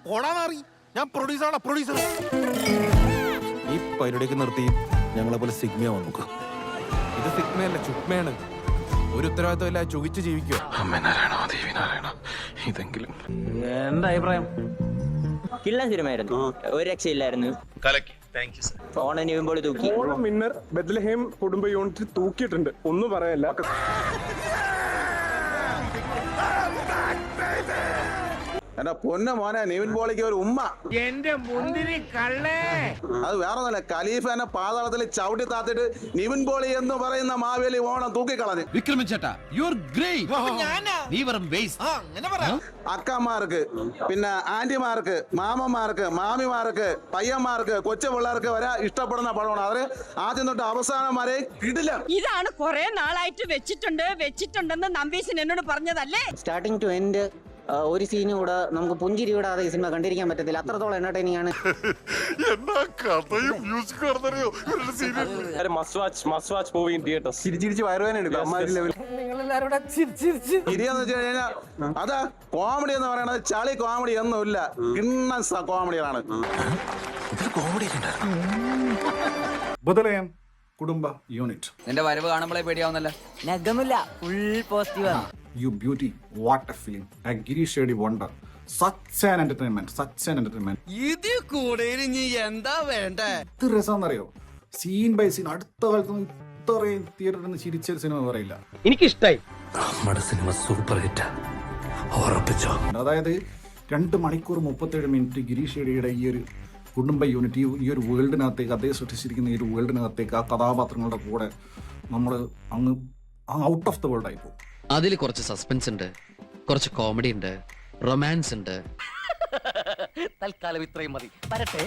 പോടാന്നറി. ഞാൻ പ്രൊഡ്യൂസറാണ്, പ്രൊഡ്യൂസർ. ഈ പരിപാടിയൊക്കെ നിർത്തി ഞങ്ങളെ പോലെ സിഗ്മ വന്നു. ഇത് സിഗ്മയല്ല, ചുഗ്മയാണ്. ഒരു ഉത്തരവാദിത്വം ഇല്ല, ചുകിച്ച് ജീവിക്കുക. അമ്മനാരായണോ ദേവിനാരായണോ ഇതെങ്കിലും. എന്താ അഭിപ്രായം? കിള്ളൻ സിനിമയായിരുന്നു, ഒരു രക്ഷയില്ലായിരുന്നു. ഓണം നിവിൻപോളി തൂക്കി. ഓണം വിന്നർ ബെത്ലഹേം കുടുംബ യൂണിറ്റ് തൂക്കിയിട്ടുണ്ട്, ഒന്നും പറയല്ല. എന്റെ പൊന്ന മോനെ നിവിൻ പോളിക്ക് ഒരു ഉമ്മ. എന്റെ മുന്തിരി കള്ളേ. അത് വേറെ ഒന്നല്ല, ഖലീഫ എന്നെ പാതാളത്തിൽ ചവിട്ടി താത്തിട്ട് നിവിൻ പോളി എന്ന് പറയുന്ന മാവേലി ഓണം തൂക്കിക്കളഞ്ഞു. വിക്രമൻ ചേട്ടാ, യു ആർ ഗ്രേറ്റ്. നീ വെറും വേസ്റ്റ്. അക്കമാർക്ക്, പിന്നെ ആന്റിമാർക്ക്, മാമന്മാർക്ക്, മാമിമാർക്ക്, പയ്യന്മാർക്ക്, കൊച്ചു പിള്ളേർക്ക് വരെ ഇഷ്ടപ്പെടുന്ന പടമാണ്. അവര് ആദ്യം തൊട്ട് അവസാനം വരെ കിടില. ഇതാണ് കുറെ നാളായിട്ട് വെച്ചിട്ടുണ്ടെന്ന് നമ്പീശൻ എന്നോട് പറഞ്ഞതല്ലേ. സ്റ്റാർട്ടിങ് ടു എൻഡ് ഒരു സീനും കൂടെ നമുക്ക് പുഞ്ചിരി വിടാതെ ഈ സിനിമ കണ്ടിരിക്കാൻ പറ്റത്തില്ല, അത്രത്തോളം എന്റർടൈനിങ് ആണ്. ചിരിച്ചിരിച്ച് വയറുവേന എടുക്കും. ചിരിയെന്ന് വെച്ച് കഴിഞ്ഞാൽ അതാ കോമഡി എന്ന് പറയുന്നത് ചളി കോമഡി ഒന്നുമില്ല, കിണ്ണ കോമഡികളാണ്. ബദലയം കുടുംബ യൂണിറ്റ്. നിന്റെ വരവ് കാണുമ്പോഴേ പേടിയാവുന്നല്ല. നഗമില്ല, full positive. You beauty, what a film. A Girish Reddy wonder. Such an entertainment. ഇത് കൂടെ നീ എന്താ വേണ്ടേ? ഇത് രസമെന്നറിയോ, സീൻ ബൈ സീൻ. അടുത്ത കാലത്തൊന്നും ഇത്രയും തിയേറ്ററിൽ നിന്ന് ചിരിച്ച സിനിമ പറയില്ല. എനിക്കിഷ്ടായി. നമ്മുടെ സിനിമ സൂപ്പർ ഹിറ്റാ, ഉറപ്പിച്ചോ. അതായത് 2 മണിക്കൂർ 37 മിനിറ്റ് ഗിരീഷ് ഷെഡിയുടെ ഈ ഒരു കുടുംബ യൂണിറ്റ്, ഈ ഒരു വേൾഡിനകത്തേക്ക്, അദ്ദേഹം സൃഷ്ടിച്ചിരിക്കുന്ന ഈ ഒരു വേൾഡിനകത്തേക്ക്, ആ കഥാപാത്രങ്ങളുടെ കൂടെ നമ്മൾ അങ്ങ് ഔട്ട് ഓഫ് ദ വേൾഡ് ആയി പോകും. അതിൽ കുറച്ച് സസ്പെൻസ് ഉണ്ട്, കുറച്ച് കോമഡി ഉണ്ട്, റൊമാൻസ് ഉണ്ട്. തൽക്കാലം ഇത്രയും മതി. വരട്ടെ.